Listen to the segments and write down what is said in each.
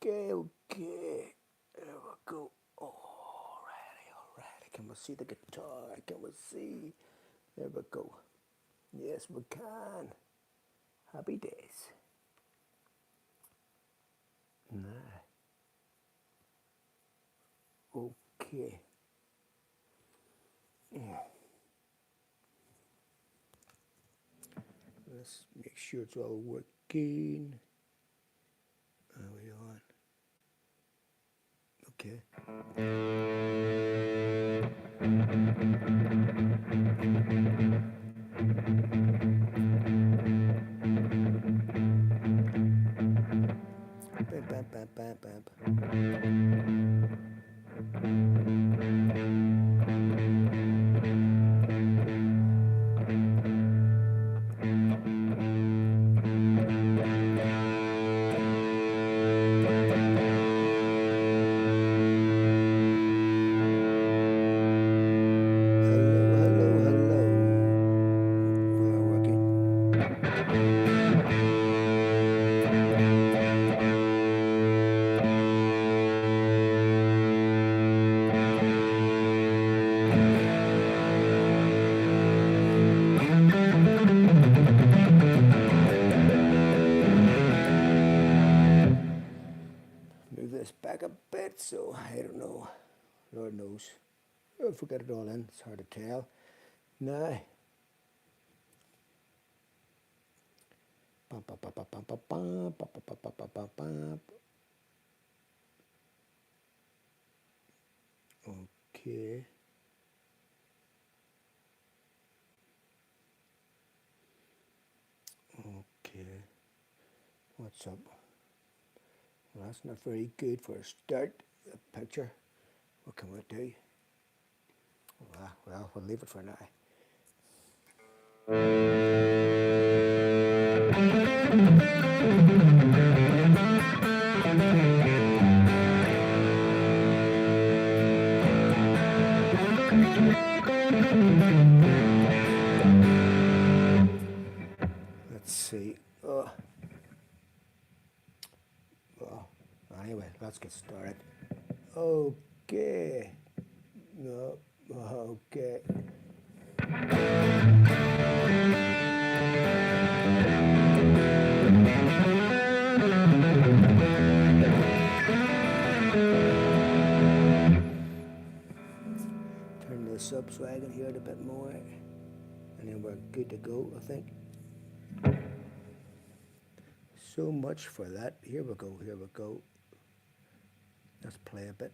Okay. There we go. Alrighty. Can we see the guitar? Can we see? There we go. Yes, we can. Happy days. Nah. Okay. Let's make sure it's all working. Are we on? Okay. Bam. Hello. We are working. Move this back a bit, so I don't know. Lord knows. If we get it all in, it's hard to tell. Now. Okay. What's up? Well, that's not very good for a start. The picture. What can we do? Well, we'll leave it for now. Let's see. Well, anyway, let's get started. Okay. No. Okay. Turn this up so I can hear it a bit more. And then we're good to go, I think. So much for that. Here we go. Let's play a bit.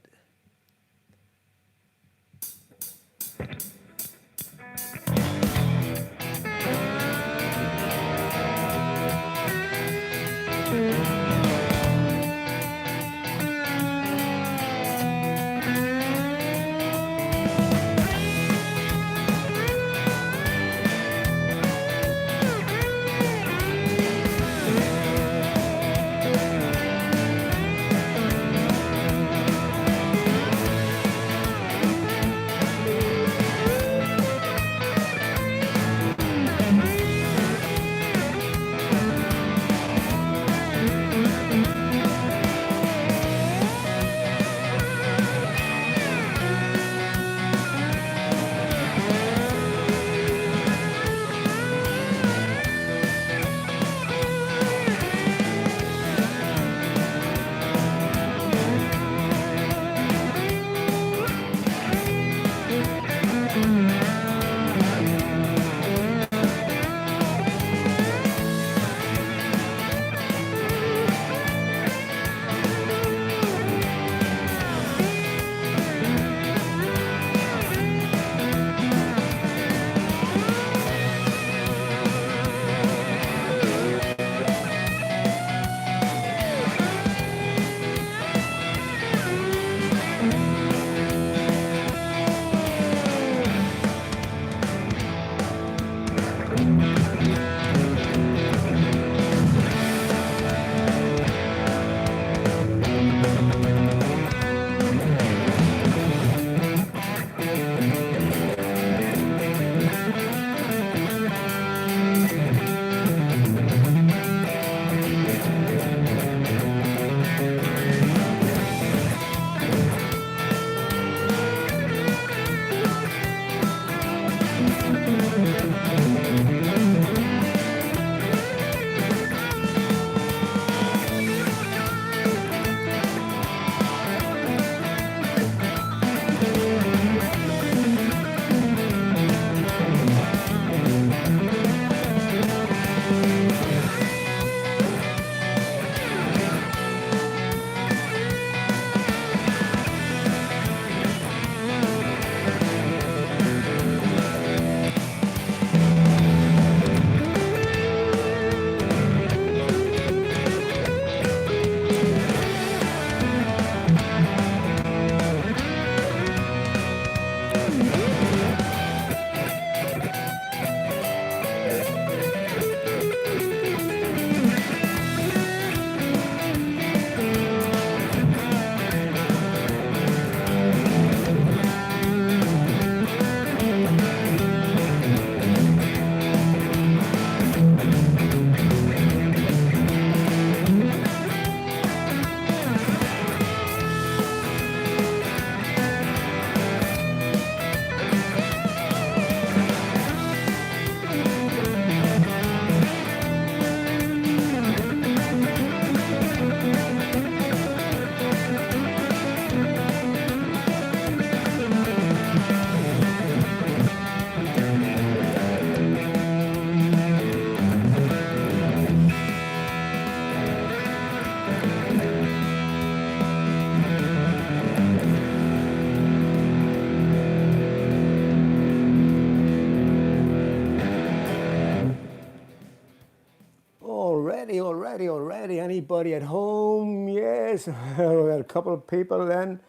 already. Anybody at home? Yes, we got a couple of people then.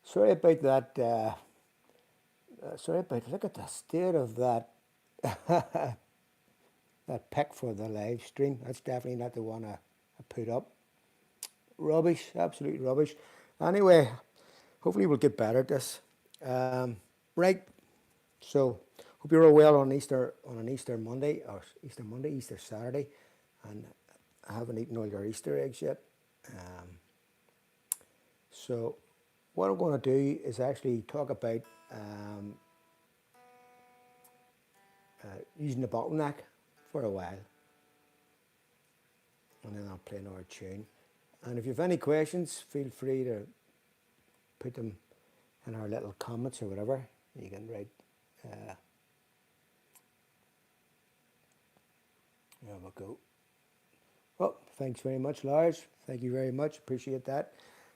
Sorry about that. Look at the state of that that pic for the live stream. That's definitely not the one I put up. Rubbish, absolute rubbish. Anyway, hopefully we'll get better at this. Right. So hope you're all well on an Easter Monday, Easter Saturday, and I haven't eaten all your Easter eggs yet. So what I'm going to do is actually talk about using the bottleneck for a while, and then I'll play another tune. And if you have any questions, feel free to put them in our little comments or whatever. You can write. There we go. Well, thanks very much, Lars. Thank you very much. Appreciate that.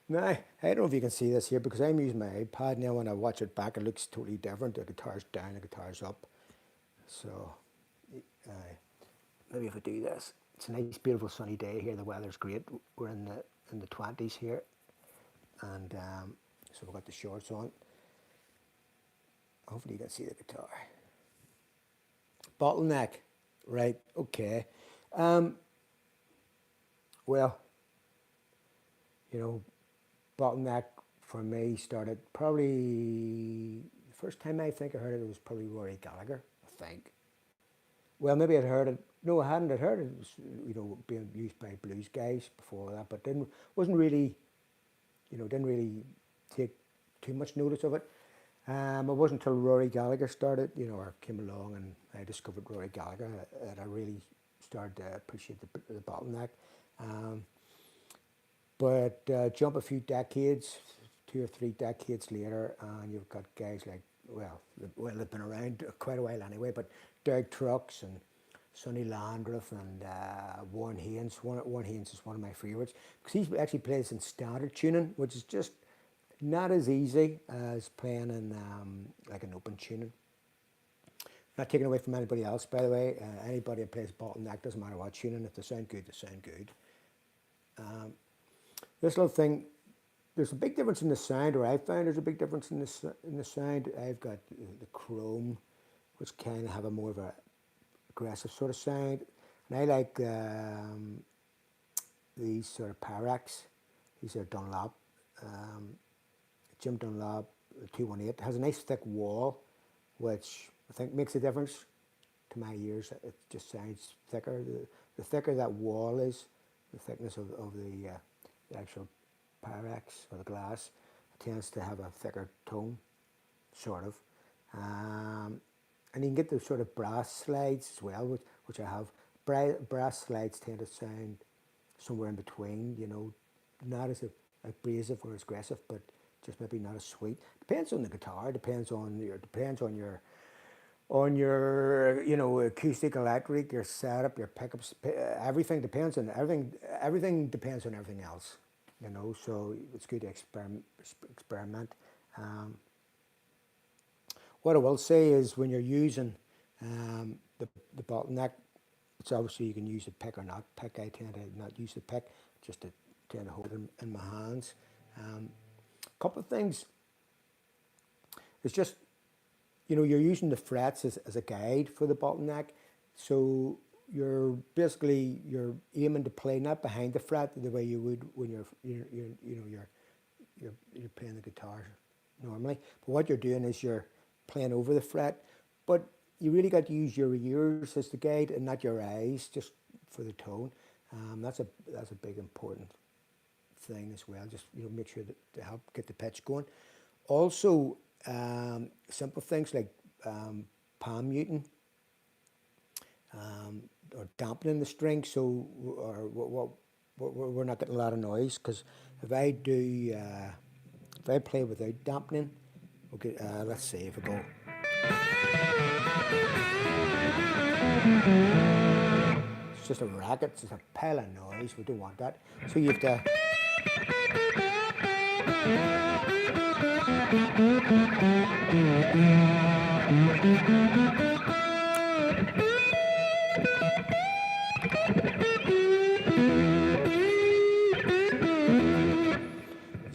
Now, I don't know if you can see this here because I'm using my iPad now. When I watch it back, it looks totally different. The guitar's down, the guitar's up. So, maybe if I do this. It's a nice, beautiful, sunny day here. The weather's great. We're in the 20s here, and so we've got the shorts on. Hopefully, you can see the guitar. Bottleneck, right? Okay. Well, you know, bottleneck for me started probably the first time I think I heard it was probably Rory Gallagher. I think. Well, maybe I'd heard it. No, I hadn't. I'd heard it was, you know, being used by blues guys before that, but wasn't really, you know, didn't really take too much notice of it. It wasn't until Rory Gallagher started, you know, or came along and I discovered Rory Gallagher that I really started to appreciate the bottleneck. But jump a few decades, 2 or 3 decades later, and you've got guys like, well, they've been around quite a while anyway, but Derek Trucks and Sonny Landreth and Warren Haynes. Warren Haynes is one of my favourites because he actually plays in standard tuning, which is just not as easy as playing in like an open tuning. Not taking away from anybody else, by the way. Anybody that plays bottleneck, doesn't matter what tuning, if they sound good, they sound good. This little thing, there's a big difference in the sound, or I found there's a big difference in the sound. I've got the chrome, which kind of have a more of a aggressive sort of sound, and I like these sort of Pyrex. These are Dunlop, Jim Dunlop 218. It has a nice thick wall, which I think makes a difference to my ears. It just sounds thicker. The thicker that wall is, the thickness of the actual Pyrex or the glass, it tends to have a thicker tone, sort of. And you can get the sort of brass slides as well, which I have. Brass slides tend to sound somewhere in between, you know, not as abrasive or as aggressive, but just maybe not as sweet. Depends on the guitar. Depends on your you know, acoustic, electric, your setup, your pickups. Everything depends on everything. Everything depends on everything else, you know. So it's good to experiment. What I will say is when you're using the bottleneck, it's obviously you can use the pick or not pick. I tend to not use the pick, just to tend to hold it in my hands. A couple of things. It's just, you know, you're using the frets as a guide for the bottleneck. So you're aiming to play not behind the fret the way you would when you're playing the guitar normally. But what you're doing is you're playing over the fret, but you really got to use your ears as the guide and not your eyes just for the tone. That's a big important thing as well. Just, you know, make sure that to help get the pitch going. Also, simple things like palm muting or dampening the string, so we're not getting a lot of noise. Because if I play without dampening, okay, let's see if I go. It's just a racket, it's just a pile of noise. We don't want that. So you have to.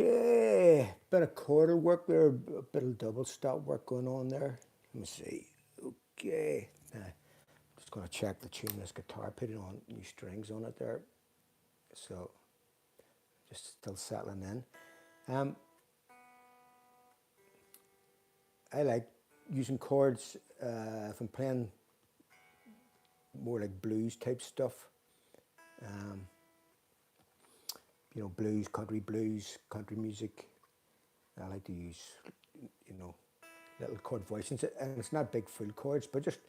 Okay, bit of chordal work there, a bit of double stop work going on there. Let me see. Okay, now just going to check the tune of this guitar, putting on new strings on it there. So just still settling in. I like using chords if I'm playing more like blues type stuff. You know, blues, country music. I like to use, you know, little chord voicings, and it's not big full chords, but just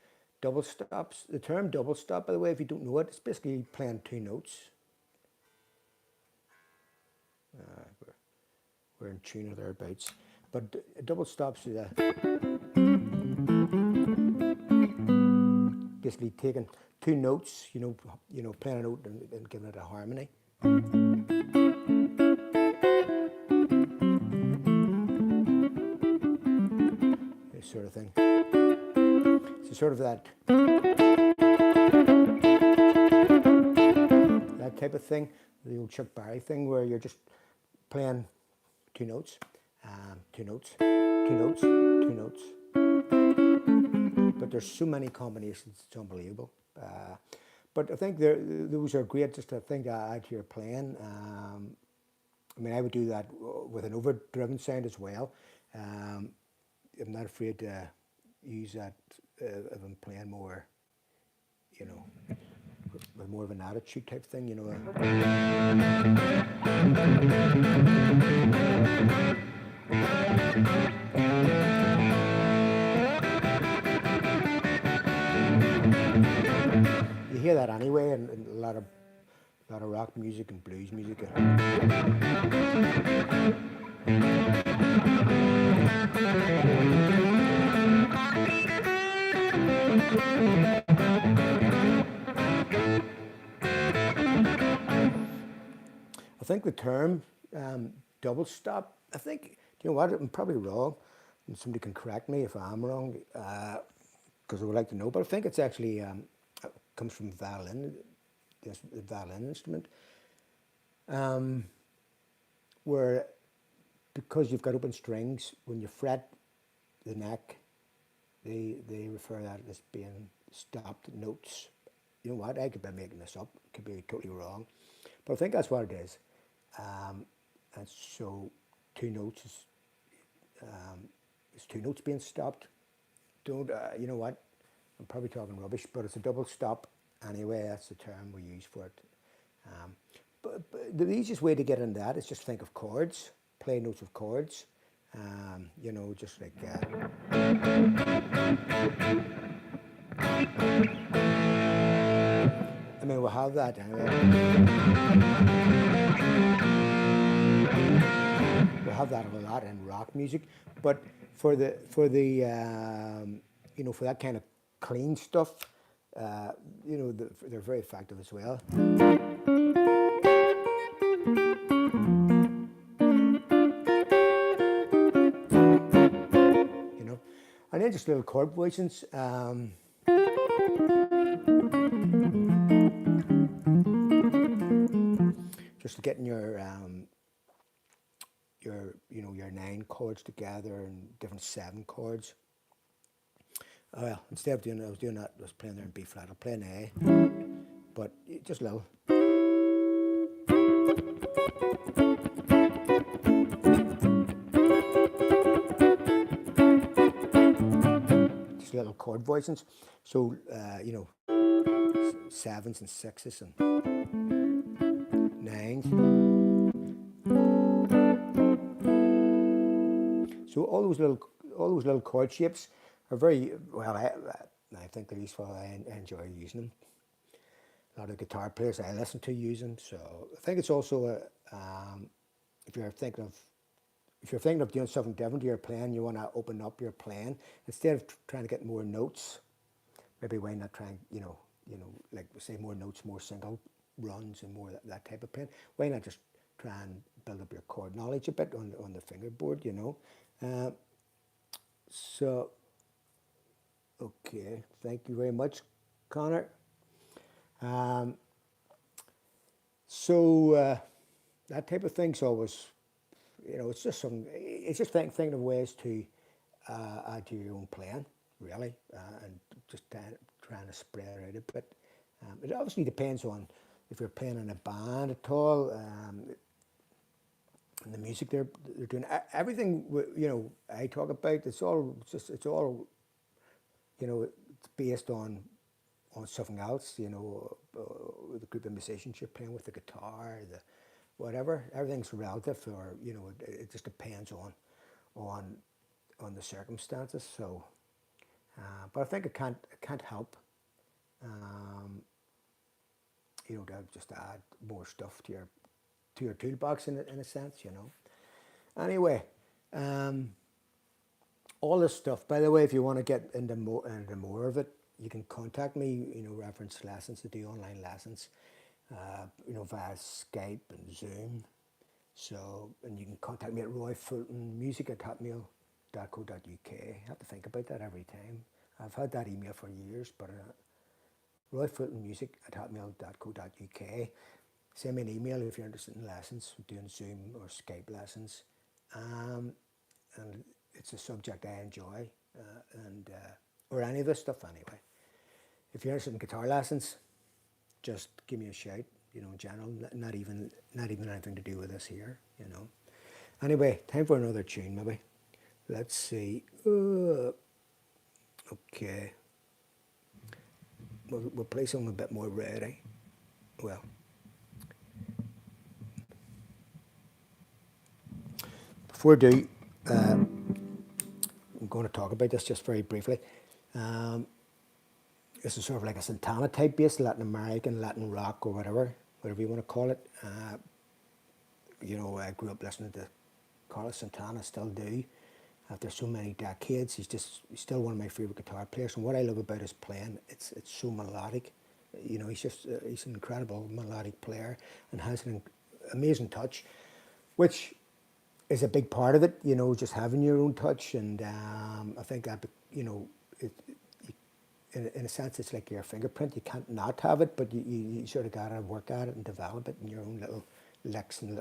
double stops. The term double stop, by the way, if you don't know it, it's basically playing two notes. We're in tune or thereabouts. But double stops is basically taking two notes, you know, playing a note and giving it a harmony. This sort of thing. So sort of that type of thing, the old Chuck Berry thing, where you're just playing two notes, two notes, two notes, two notes. But there's so many combinations, it's unbelievable. But I think those are great just to think to add to your playing. I mean, I would do that with an overdriven sound as well. I'm not afraid to use that if I'm playing more, you know, with more of an attitude type thing, you know. You hear that anyway in a lot of rock music and blues music. I think the term double stop, I think, you know what, I'm probably wrong, and somebody can correct me if I'm wrong, because I would like to know, but I think it's actually, comes from violin, the violin instrument, where, because you've got open strings, when you fret the neck, they refer to that as being stopped notes. You know what, I could be making this up, could be totally wrong, but I think that's what it is. And so two notes is two notes being stopped. Don't, you know what, I'm probably talking rubbish, but it's a double stop anyway, that's the term we use for it. But the easiest way to get into that is just think of chords, play notes of chords, you know, just like I mean, we'll have that anyway. We'll have that a lot in rock music, but for the you know, for that kind of clean stuff, you know, they're very effective as well. You know, and then just little chord voicings. Just getting your you know, your 9 chords together and different 7 chords. Oh well, instead of doing that, I was playing there in B flat. I'll play an A, but just a little. Just little chord voicings. So you know, 7s and 6s and 9s. So all those little chord shapes are very well. I think they're useful. I enjoy using them. A lot of guitar players I listen to use them. So I think it's also if you're thinking of doing something different to your playing, you want to open up your playing instead of trying to get more notes. Maybe why not try and you know like say more notes, more single runs, and more that type of playing. Why not just try and build up your chord knowledge a bit on the fingerboard, you know. So, okay, thank you very much, Connor. So that type of thing's always you know, it's just some, it's just thinking of ways to add to your own playing, really, and just trying to spread out a bit. It obviously depends on if you're playing in a band at all, and the music they're doing. Everything, you know, I talk about, it's all just, it's all, you know, it's based on something else, you know, the group of musicians you're playing with, the guitar, the whatever, everything's relative, or, you know, it just depends on the circumstances. So, but I think it can't help, you know, to just add more stuff to your toolbox in a sense, you know. Anyway, all this stuff, by the way, if you want to get into more of it, you can contact me, you know, reference lessons, to do online lessons, you know, via Skype and Zoom. So, and you can contact me at royfultonmusic@hotmail.co.uk. I have to think about that every time. I've had that email for years, but royfultonmusic@hotmail.co.uk. Send me an email if you're interested in lessons, doing Zoom or Skype lessons. And it's a subject I enjoy, or any of this stuff anyway. If you're interested in guitar lessons, just give me a shout, you know, in general, not even anything to do with this here, you know. Anyway, time for another tune maybe. Let's see. Okay. We'll play something a bit more ready. Well, before I do, I'm going to talk about this just very briefly. This is sort of like a Santana type bass, Latin American, Latin rock, or whatever you want to call it. You know, I grew up listening to Carlos Santana, still do. After so many decades, he's still one of my favorite guitar players. And what I love about his playing, it's so melodic. You know, he's an incredible melodic player and has an amazing touch, which is a big part of it. You know, just having your own touch, and I think that, you know, in a sense, it's like your fingerprint. You can't not have it, but you sort of got to work at it and develop it in your own little licks and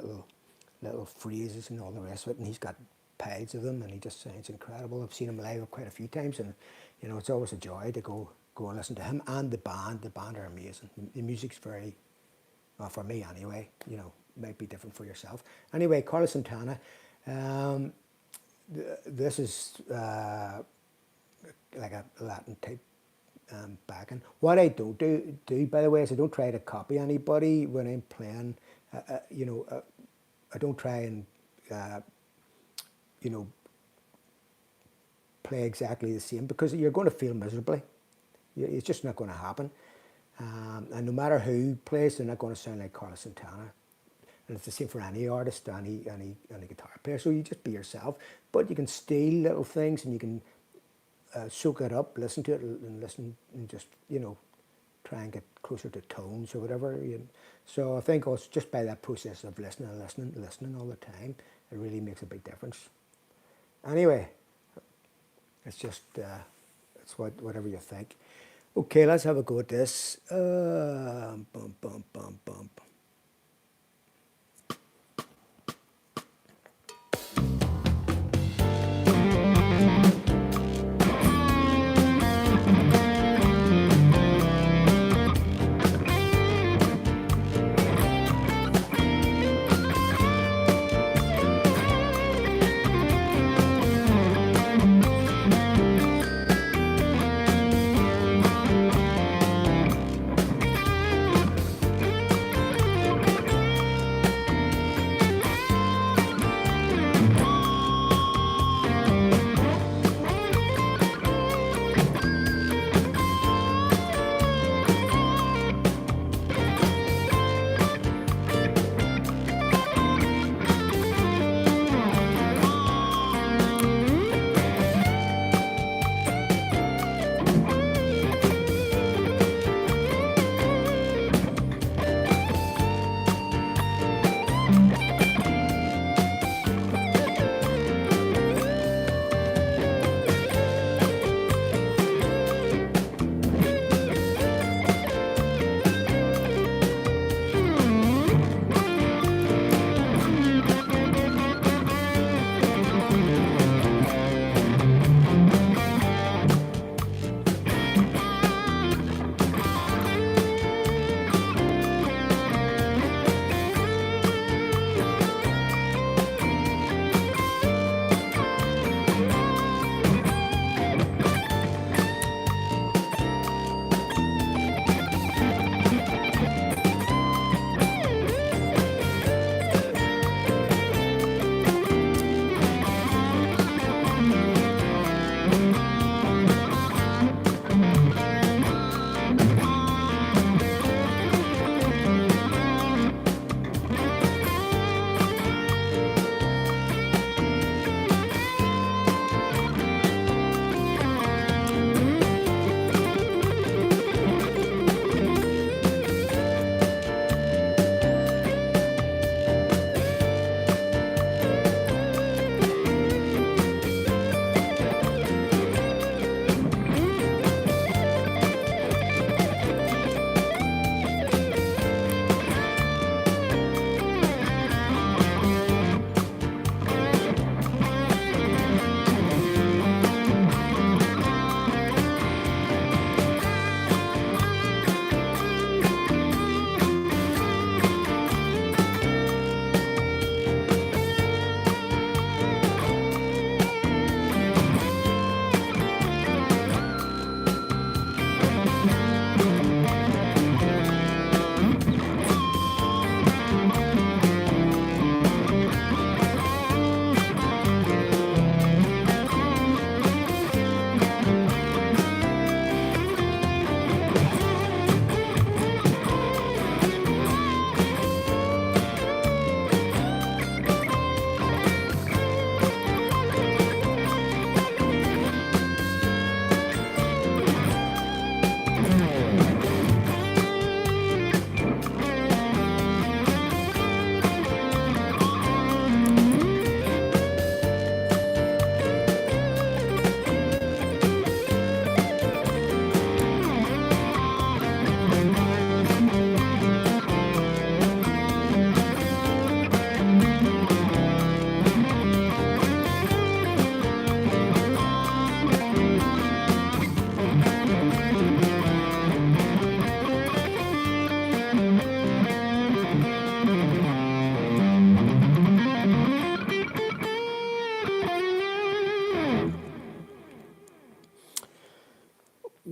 little phrases and all the rest of it. And he's got piles of them, and he just sounds incredible. I've seen him live quite a few times, and you know, it's always a joy to go and listen to him and the band. The band are amazing. The music's very, well, for me anyway. You know, might be different for yourself. Anyway, Carlos Santana. This is like a Latin type backing. What I don't do, by the way, is I don't try to copy anybody when I'm playing. You know, I don't try and you know, play exactly the same, because you're going to feel miserably. It's just not going to happen. And no matter who plays, they're not going to sound like Carlos Santana. And it's the same for any artist, any guitar player. So you just be yourself, but you can steal little things, and you can soak it up, listen to it, and listen, and just, you know, try and get closer to tones or whatever. So I think also just by that process of listening all the time, it really makes a big difference. Anyway, it's just it's whatever you think. Okay, let's have a go at this. Bum, bum, bum, bum.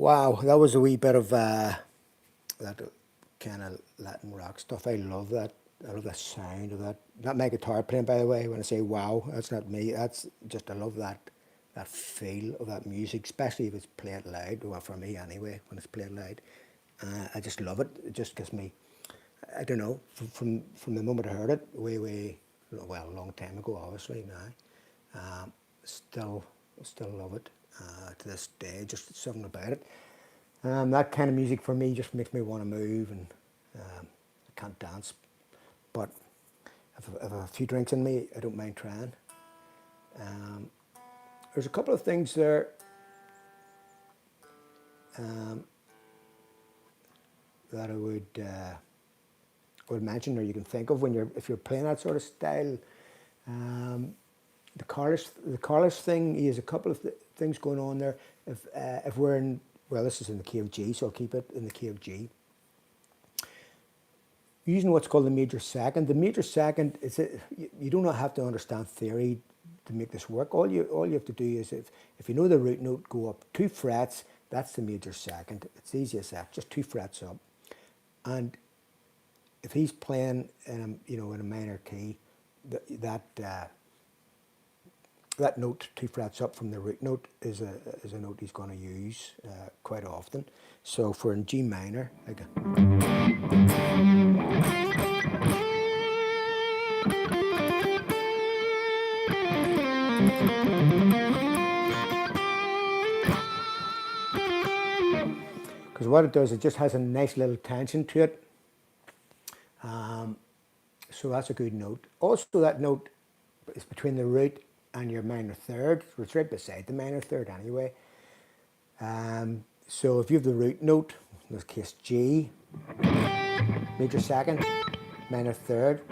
Wow, that was a wee bit of that kind of Latin rock stuff. I love that. I love the sound of that. Not my guitar playing, by the way. When I say wow, that's not me. That's just, I love that feel of that music, especially if it's played loud. Well, for me anyway, when it's played loud, I just love it. It just gives me, I don't know, from the moment I heard it, well, a long time ago, obviously now, still love it to this day. Just something about it. That kind of music for me just makes me want to move, and I can't dance, but if I have a few drinks in me, I don't mind trying. There's a couple of things there that I would mention, or you can think of if you're playing that sort of style. The chorus thing, he has a couple of things going on there. If we're in, well, this is in the key of G, so I'll keep it in the key of G. Using what's called the major second. The major second is you do not have to understand theory to make this work. All you have to do is if you know the root note, go up 2 frets. That's the major second. It's easy as that. Just 2 frets up. And if he's playing in a minor key, that note 2 frets up from the root note is a note he's going to use quite often. So for in G minor, like because what it does, it just has a nice little tension to it. So that's a good note. Also, that note is between the root and your minor third. It's right beside the minor third anyway. So if you have the root note, in this case G, major second, minor third,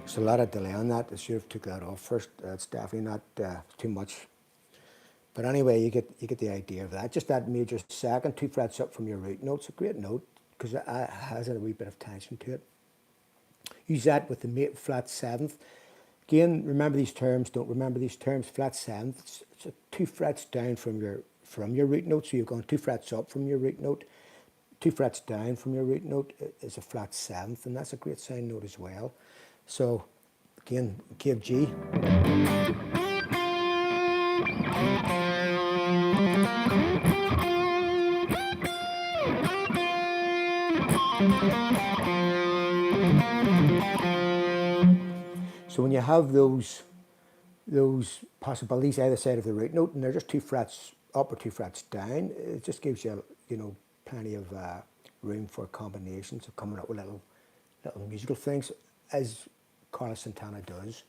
there's a lot of delay on that. I should have took that off first. That's definitely not too much. But anyway, you get the idea of that. Just that major second, 2 frets up from your root note. It's a great note because it has a wee bit of tension to it. Use that with the flat 7th. Again, remember these terms. Don't remember these terms. Flat 7th. It's 2 frets down from your root note. So you've gone 2 frets up from your root note. 2 frets down from your root note is a flat 7th, and that's a great sound note as well. So again, key of G. So when you have those possibilities either side of the root note, and they're just 2 frets up or 2 frets down, it just gives you plenty of room for combinations of coming up with little musical things, as Carlos Santana does.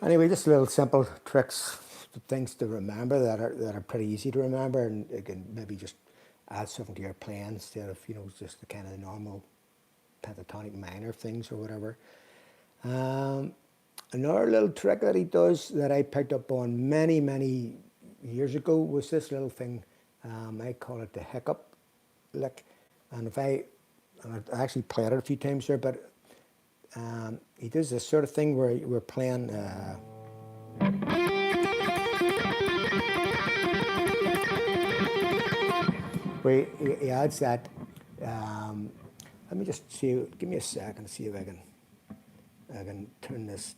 Anyway, just little simple tricks, things to remember that are pretty easy to remember, and you can maybe just add something to your playing instead of just the kind of normal pentatonic minor things or whatever. Another little trick that he does that I picked up on many years ago was this little thing. I call it the hiccup lick, and I actually played it a few times there, but he does this sort of thing where we're playing. Where he adds that. Let me just see. Give me a second to see if I can turn this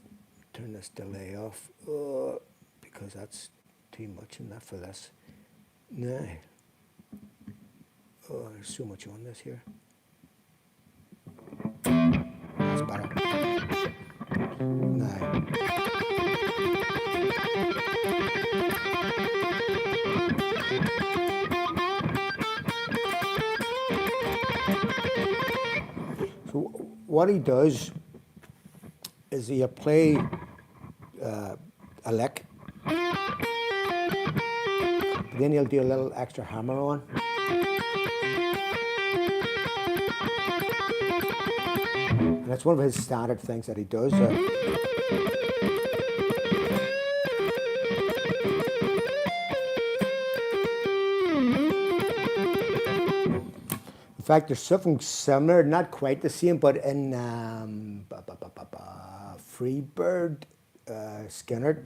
delay off. Because that's too much enough for this. No. Oh, there's so much on this here. That's better. No. So what he does is you play a lick, then he'll do a little extra hammer on. And that's one of his standard things that he does. In fact, there's something similar, not quite the same, but in Freebird Skinner.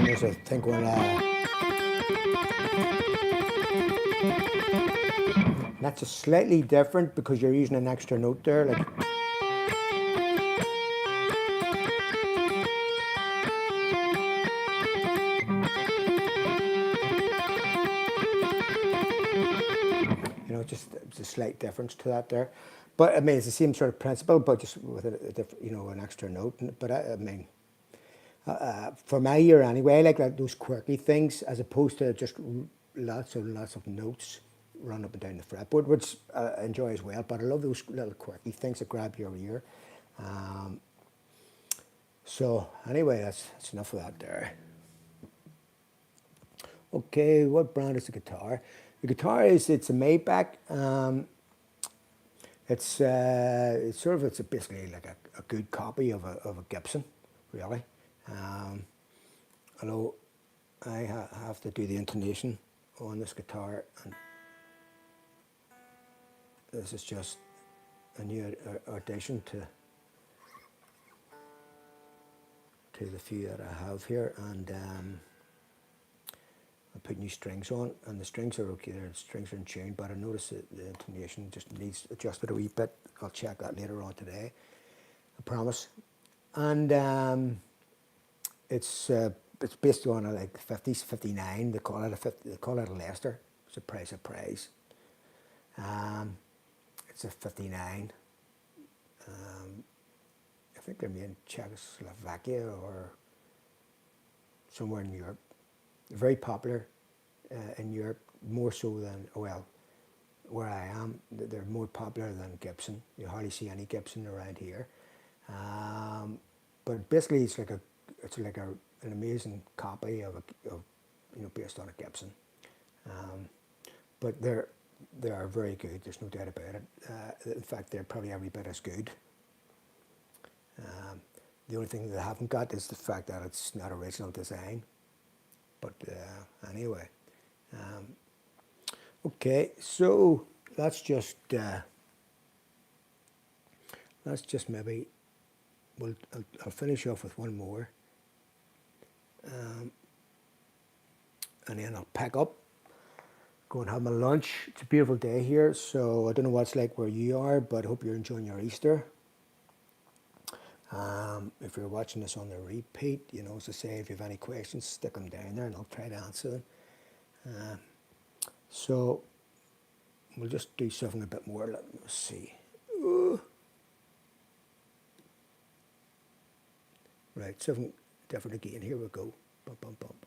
There's a thing going that's just slightly different because you're using an extra note there. Like, just it's a slight difference to that there, but I mean it's the same sort of principle, but just with a different, an extra note. But I mean, for my ear anyway, I like those quirky things as opposed to just lots and lots of notes run up and down the fretboard, which I enjoy as well. But I love those little quirky things that grab your ear. So anyway, that's enough of that there. Okay, what brand is the guitar? The guitar it's a Maybach. It's basically like a good copy of a Gibson, really. Although I have to do the intonation on this guitar, and this is just a new addition to the few that I have here, and I put new strings on, and the strings are okay there, the strings are in tune, but I notice that the intonation just needs adjusted a wee bit. I'll check that later on today, I promise. And it's based on a 50s, 59, they call it a Leicester, surprise, surprise. It's a 59. I think they're made in Czechoslovakia or somewhere in Europe. Very popular in Europe, more so than, well, where I am, they're more popular than Gibson. You hardly see any Gibson around here. But basically, it's like an amazing copy of based on a Gibson. But they are very good. There's no doubt about it. In fact, they're probably every bit as good. The only thing they haven't got is the fact that it's not original design. But anyway, okay. So let's just maybe I'll finish off with one more, and then I'll pack up, go and have my lunch. It's a beautiful day here, so I don't know what it's like where you are, but I hope you're enjoying your Easter. If you're watching this on the repeat, as I say, if you have any questions, stick them down there and I'll try to answer them. So we'll just do something a bit more. Let me see. Right, something different again. Here we go. Bump, bump, bump.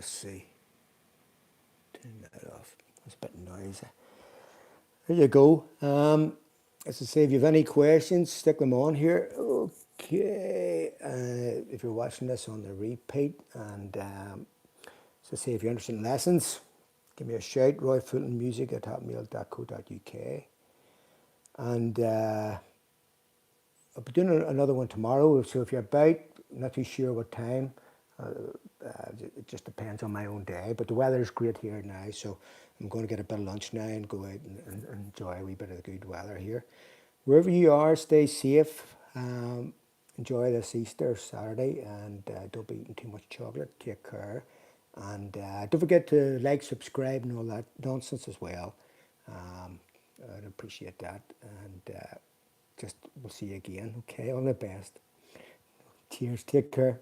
Let's see. Turn that off. It's a bit noisy. There you go. As I say, if you have any questions, stick them on here. Okay. If you're watching this on the repeat, and as I say, if you're interested in lessons, give me a shout. royfultonmusic@hotmail.co.uk. And I'll be doing another one tomorrow. So if you're about, not too sure what time, it just depends on my own day. But the weather's great here now, so I'm going to get a bit of lunch now and go out and enjoy a wee bit of the good weather here. Wherever you are, stay safe. Enjoy this Easter Saturday, and don't be eating too much chocolate. Take care. And don't forget to like, subscribe, and all that nonsense as well. I'd appreciate that. And just we'll see you again. Okay, all the best. Cheers. Take care.